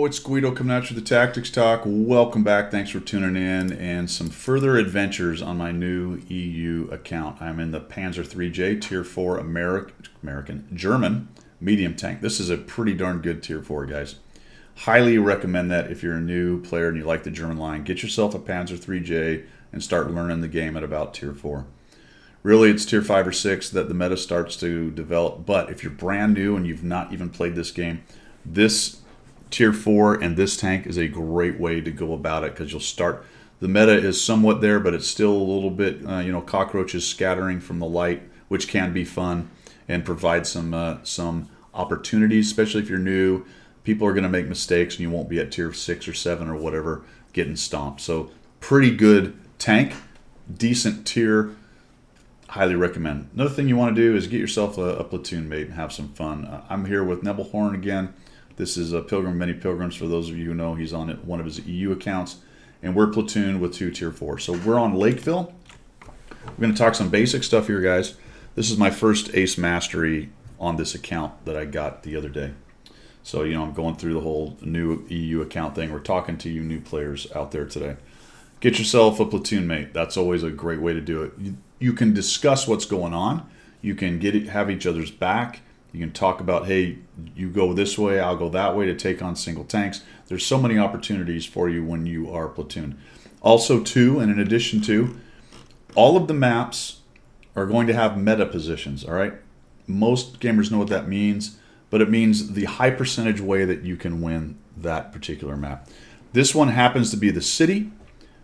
it's Guido coming at you with the Tactics Talk. Welcome back. Thanks for tuning in and some further adventures on my new EU account. I'm in the Panzer IIIJ Tier 4 German medium tank. This is a pretty darn good Tier 4, guys. Highly recommend that if you're a new player and you like the German line. Get yourself a Panzer IIIJ and start learning the game at about Tier 4. Really, it's Tier 5 or 6 that the meta starts to develop. But if you're brand new and you've not even played this game, this Tier 4 and this tank is a great way to go about it, because you'll start, the meta is somewhat there, but it's still a little bit, cockroaches scattering from the light, which can be fun and provide some opportunities, especially if you're new. People are going to make mistakes and you won't be at Tier 6 or 7 or whatever getting stomped. So pretty good tank, decent tier, highly recommend. Another thing you want to do is get yourself a platoon mate and have some fun. I'm here with Nebelhorn again. This is a Pilgrim Many Pilgrims. For those of you who know, he's on one of his EU accounts. And we're platooned with 2 Tier 4. So we're on Lakeville. We're going to talk some basic stuff here, guys. This is my first Ace Mastery on this account that I got the other day. So, I'm going through the whole new EU account thing. We're talking to you new players out there today. Get yourself a platoon mate. That's always a great way to do it. You can discuss what's going on. You can have each other's back. You can talk about, hey, you go this way, I'll go that way to take on single tanks. There's so many opportunities for you when you are platoon. Also, too, and in addition to, all of the maps are going to have meta positions, all right? Most gamers know what that means, but it means the high percentage way that you can win that particular map. This one happens to be the city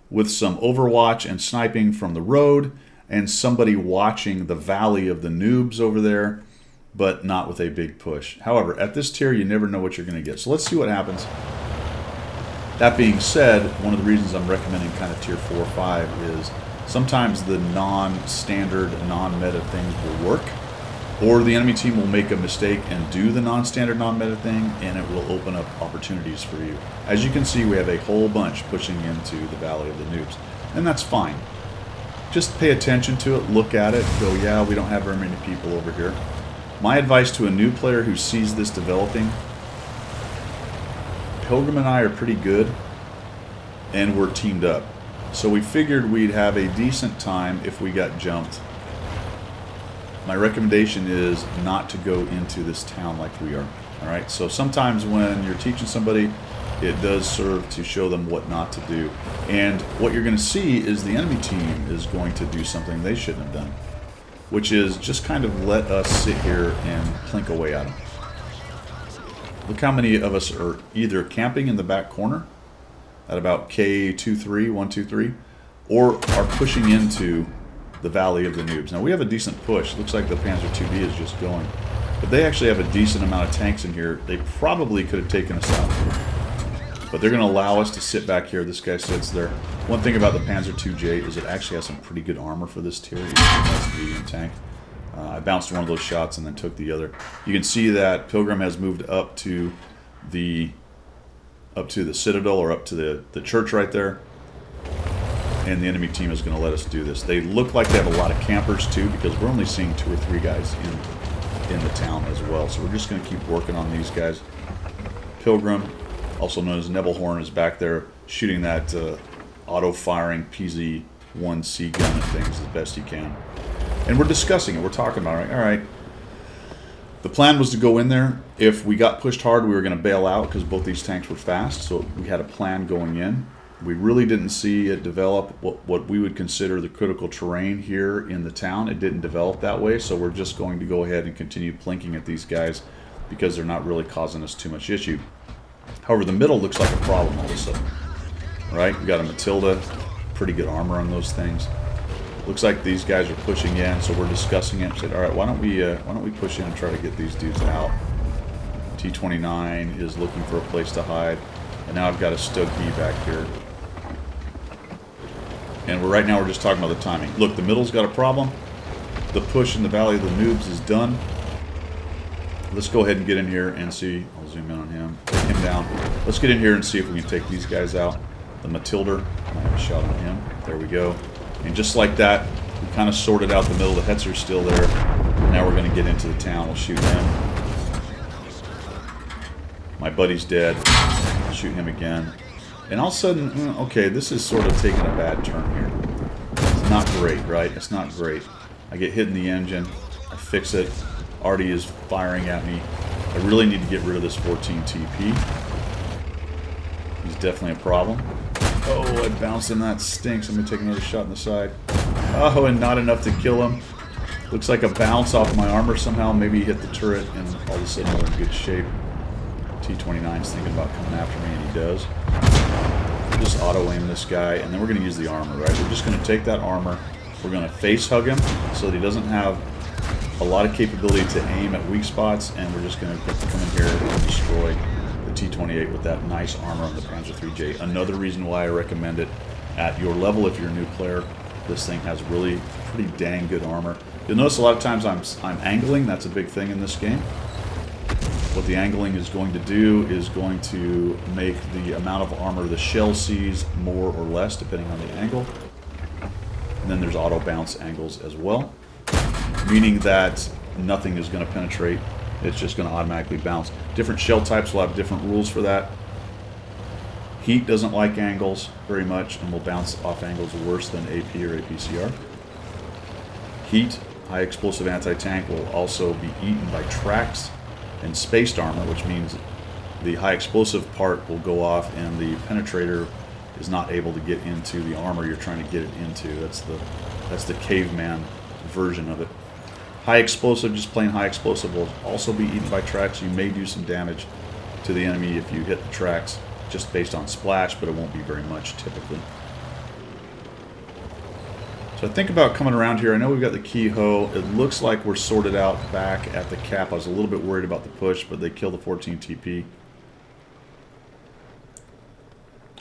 with some overwatch and sniping from the road and somebody watching the valley of the noobs over there, but not with a big push. However, at this tier, you never know what you're going to get. So let's see what happens. That being said, one of the reasons I'm recommending kind of Tier 4 or 5 is sometimes the non-standard, non-meta things will work, or the enemy team will make a mistake and do the non-standard, non-meta thing, and it will open up opportunities for you. As you can see, we have a whole bunch pushing into the Valley of the Noobs, and that's fine. Just pay attention to it, look at it, go, yeah, we don't have very many people over here. My advice to a new player who sees this developing, Pilgrim and I are pretty good, and we're teamed up. So we figured we'd have a decent time if we got jumped. My recommendation is not to go into this town like we are. All right. So sometimes when you're teaching somebody, it does serve to show them what not to do. And what you're going to see is the enemy team is going to do something they shouldn't have done, which is just kind of let us sit here and plink away at them. Look how many of us are either camping in the back corner at about K23, 123, or are pushing into the Valley of the Noobs. Now we have a decent push. Looks like the Panzer IIB is just going. But they actually have a decent amount of tanks in here. They probably could have taken us out. But they're going to allow us to sit back here. This guy sits there. One thing about the Panzer IIJ is it actually has some pretty good armor for this tier. It's a nice medium tank. I bounced one of those shots and then took the other. You can see that Pilgrim has moved up to the Citadel, or up to the church right there. And the enemy team is going to let us do this. They look like they have a lot of campers too, because we're only seeing 2 or 3 guys in the town as well. So we're just going to keep working on these guys. Pilgrim, also known as Nebelhorn, is back there shooting that auto-firing PZ-1C gun at things as best he can. And we're discussing it. We're talking about it. All right. The plan was to go in there. If we got pushed hard, we were going to bail out because both these tanks were fast. So we had a plan going in. We really didn't see it develop what we would consider the critical terrain here in the town. It didn't develop that way, so we're just going to go ahead and continue plinking at these guys because they're not really causing us too much issue. However, the middle looks like a problem all of a sudden. Right? We got a Matilda, pretty good armor on those things. Looks like these guys are pushing in, so we're discussing it. Said, all right, why don't we push in and try to get these dudes out? T-29 is looking for a place to hide, and now I've got a Stogie back here. And right now we're just talking about the timing. Look, the middle's got a problem. The push in the Valley of the Noobs is done. Let's go ahead and get in here and see. I'll zoom in on him. Take him down. Let's get in here and see if we can take these guys out. The Matilda. I have a shot on him. There we go. And just like that, we kind of sorted out the middle. The Hetzer's still there. Now we're going to get into the town. We'll shoot him. My buddy's dead. shoot him again. And all of a sudden, okay, this is sort of taking a bad turn here. It's not great, right? It's not great. I get hit in the engine. I fix it. Artie is firing at me. I really need to get rid of this 14 TP. He's definitely a problem. Oh, I bounced him. That stinks. I'm going to take another shot in the side. Oh, and not enough to kill him. Looks like a bounce off my armor somehow. Maybe he hit the turret, and all of a sudden we're in good shape. T-29's thinking about coming after me, and he does. We'll just auto-aim this guy, and then we're going to use the armor, right? We're just going to take that armor. We're going to face-hug him so that he doesn't have a lot of capability to aim at weak spots, and we're just going to come in here and destroy the T-28 with that nice armor on the Panzer IIIJ. Another reason why I recommend it at your level if you're a new player. This thing has really pretty dang good armor. You'll notice a lot of times I'm angling. That's a big thing in this game. What the angling is going to do is going to make the amount of armor the shell sees more or less depending on the angle. And then there's auto bounce angles as well, meaning that nothing is going to penetrate. It's just going to automatically bounce. Different shell types will have different rules for that. Heat doesn't like angles very much and will bounce off angles worse than AP or APCR. Heat, high explosive anti-tank, will also be eaten by tracks and spaced armor, which means the high explosive part will go off and the penetrator is not able to get into the armor you're trying to get it into. That's the caveman version of it. High explosive, just plain high explosive, will also be eaten by tracks. You may do some damage to the enemy if you hit the tracks just based on splash, but it won't be very much typically. So I think about coming around here. I know we've got the Keyhoe. It looks like we're sorted out back at the cap. I was a little bit worried about the push, but they killed the 14 TP.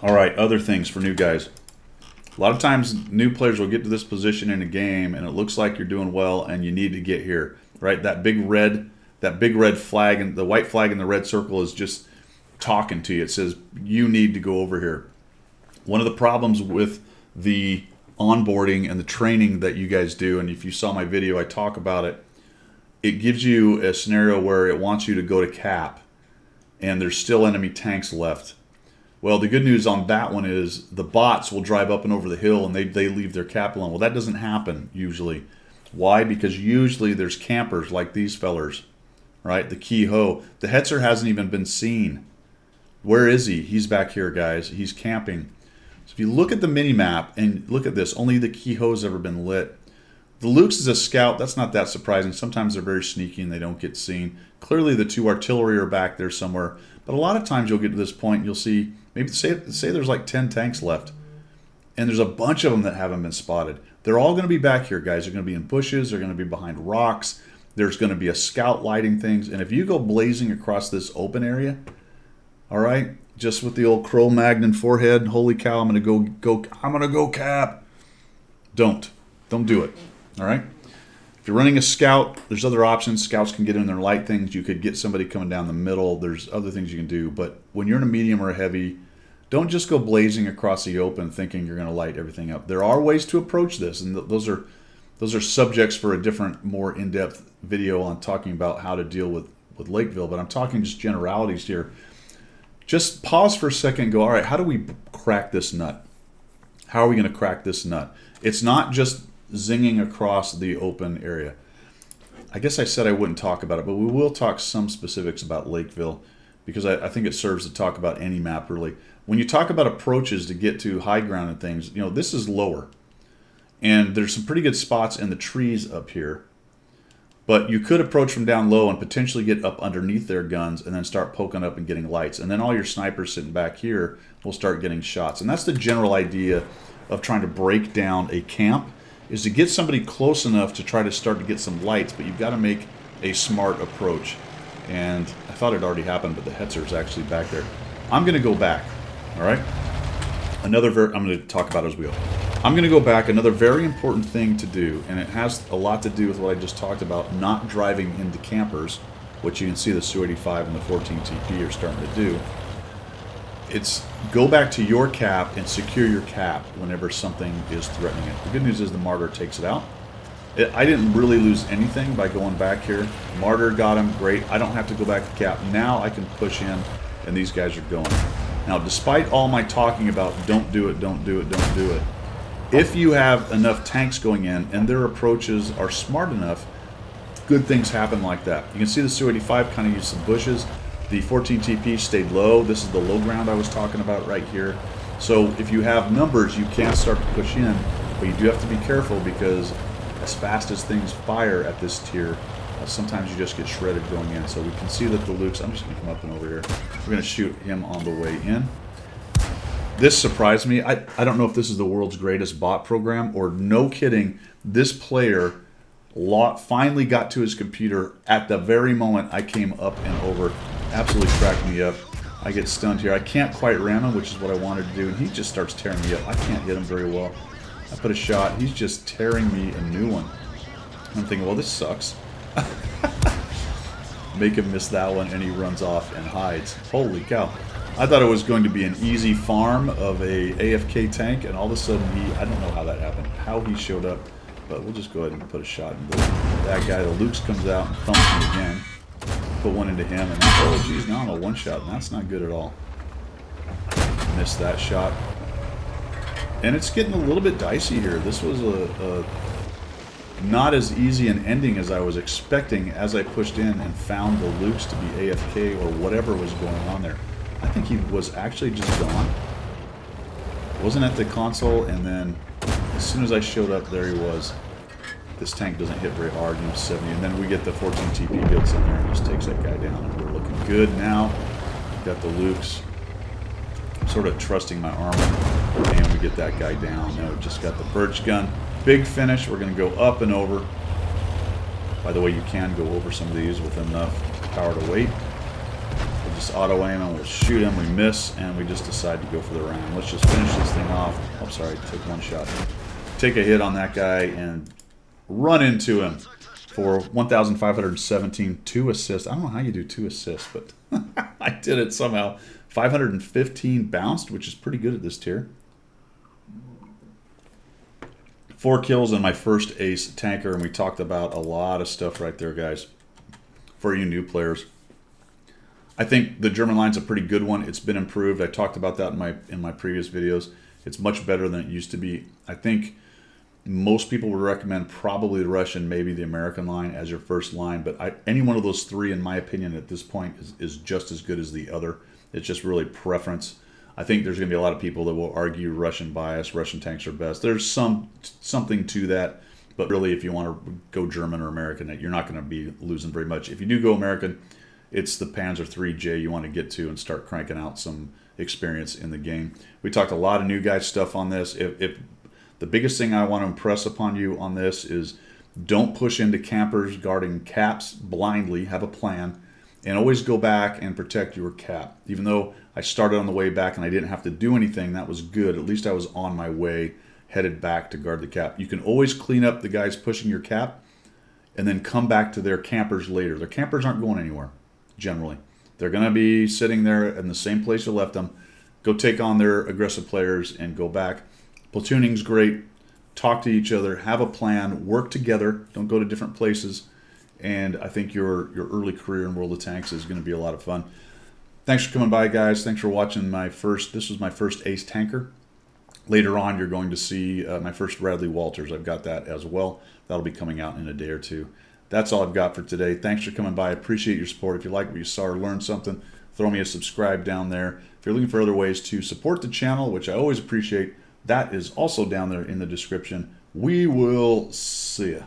Alright, other things for new guys. A lot of times new players will get to this position in a game and it looks like you're doing well and you need to get here. Right? That big red flag and the white flag in the red circle is just talking to you. It says you need to go over here. One of the problems with the onboarding and the training that you guys do, and if you saw my video I talk about it, it gives you a scenario where it wants you to go to cap and there's still enemy tanks left. Well, the good news on that one is the bots will drive up and over the hill and they leave their cap alone. Well, that doesn't happen usually. Why? Because usually there's campers like these fellers, right? The Keyhoe. The Hetzer hasn't even been seen. Where is he? He's back here, guys. He's camping. So if you look at the mini-map and look at this, only the Keyhoe's ever been lit. The Luke's is a scout. That's not that surprising. Sometimes they're very sneaky and they don't get seen. Clearly the two artillery are back there somewhere. But a lot of times you'll get to this point and you'll see, maybe say there's like 10 tanks left. And there's a bunch of them that haven't been spotted. They're all going to be back here, guys. They're going to be in bushes. They're going to be behind rocks. There's going to be a scout lighting things. And if you go blazing across this open area, all right, just with the old Cro-Magnon forehead, holy cow, I'm going to go cap. Don't do it. All right? If you're running a scout, there's other options. Scouts can get in there and light things. You could get somebody coming down the middle. There's other things you can do. But when you're in a medium or a heavy, don't just go blazing across the open thinking you're going to light everything up. There are ways to approach this, and those are subjects for a different, more in-depth video on talking about how to deal with Lakeville. But I'm talking just generalities here. Just pause for a second and go, all right, how do we crack this nut? How are we going to crack this nut? It's not just zinging across the open area. I guess I said I wouldn't talk about it, but we will talk some specifics about Lakeville because I think it serves to talk about any map, really. When you talk about approaches to get to high ground and things, you know, this is lower. And there's some pretty good spots in the trees up here. But you could approach from down low and potentially get up underneath their guns and then start poking up and getting lights. And then all your snipers sitting back here will start getting shots. And that's the general idea of trying to break down a camp, is to get somebody close enough to try to start to get some lights, but you've got to make a smart approach. And I thought it already happened, but the Hetzer's actually back there. I'm going to go back, all right? I'm going to talk about it as we go. I'm going to go back. Another very important thing to do, and it has a lot to do with what I just talked about, not driving into campers, which you can see the Su-85 and the 14 TP are starting to do. It's go back to your cap and secure your cap whenever something is threatening it. The good news is the Martyr takes it out. I didn't really lose anything by going back here. Martyr got him, great. I don't have to go back to cap. Now I can push in, and these guys are going. Now, despite all my talking about don't do it, don't do it, don't do it, if you have enough tanks going in and their approaches are smart enough, good things happen like that. You can see the Su-85 kind of used some bushes. The 14 TP stayed low. This is the low ground I was talking about right here. So if you have numbers, you can start to push in, but you do have to be careful because as fast as things fire at this tier, sometimes you just get shredded going in. So we can see that the Lukes, I'm just going to come up and over here. We're going to shoot him on the way in. This surprised me. I don't know if this is the world's greatest bot program or no kidding, this player finally got to his computer at the very moment I came up and over. Absolutely cracked me up. I get stunned here. I can't quite ram him, which is what I wanted to do, and he just starts tearing me up. I can't hit him very well. I put a shot. He's just tearing me a new one. I'm thinking, well, this sucks. Make him miss that one, and he runs off and hides. Holy cow. I thought it was going to be an easy farm of a AFK tank, and all of a sudden I don't know how that happened, how he showed up, but we'll just go ahead and put a shot into that guy. The Lukes comes out and thumps him again. Put one into him, and oh geez, now I'm a one shot, and that's not good at all. Missed that shot. And it's getting a little bit dicey here. This was a not as easy an ending as I was expecting as I pushed in and found the Lukes to be AFK or whatever was going on there. I think he was actually just gone. Wasn't at the console, and then as soon as I showed up, there he was. This tank doesn't hit very hard, 70, and then we get the 14 TP gets in there and just takes that guy down, and we're looking good now. Got the Lukes. I'm sort of trusting my armor, and we get that guy down. Now we've just got the Birch gun. Big finish. We're going to go up and over. By the way, you can go over some of these with enough power to wait. We'll just auto aim and we'll shoot him. We miss, and we just decide to go for the round. Let's just finish this thing off. Oh, sorry, take one shot. Take a hit on that guy and run into him for 1,517, 2 assists. I don't know how you do 2 assists, but I did it somehow. 515 bounced, which is pretty good at this tier. 4 kills in my first ace tanker, and we talked about a lot of stuff right there, guys, for you new players. I think the German line's a pretty good one. It's been improved. I talked about that in my previous videos. It's much better than it used to be. I think most people would recommend probably the Russian, maybe the American line as your first line, but any one of those three, in my opinion, at this point is just as good as the other. It's just really preference. I think there's going to be a lot of people that will argue Russian bias, Russian tanks are best. There's something to that, but really if you want to go German or American, you're not going to be losing very much. If you do go American, it's the Panzer IIIJ you want to get to and start cranking out some experience in the game. We talked a lot of new guy stuff on this. If the biggest thing I want to impress upon you on this is don't push into campers guarding caps blindly. Have a plan. And always go back and protect your cap. Even though I started on the way back and I didn't have to do anything, that was good. At least I was on my way, headed back to guard the cap. You can always clean up the guys pushing your cap and then come back to their campers later. Their campers aren't going anywhere, generally. They're going to be sitting there in the same place you left them. Go take on their aggressive players and go back. Platooning's great. Talk to each other. Have a plan. Work together. Don't go to different places. And I think your early career in World of Tanks is going to be a lot of fun. Thanks for coming by, guys. Thanks for watching this was my first ace tanker. Later on, you're going to see my first Radley Walters. I've got that as well. That'll be coming out in a day or two. That's all I've got for today. Thanks for coming by. I appreciate your support. If you like what you saw or learned something, throw me a subscribe down there. If you're looking for other ways to support the channel, which I always appreciate, that is also down there in the description. We will see ya.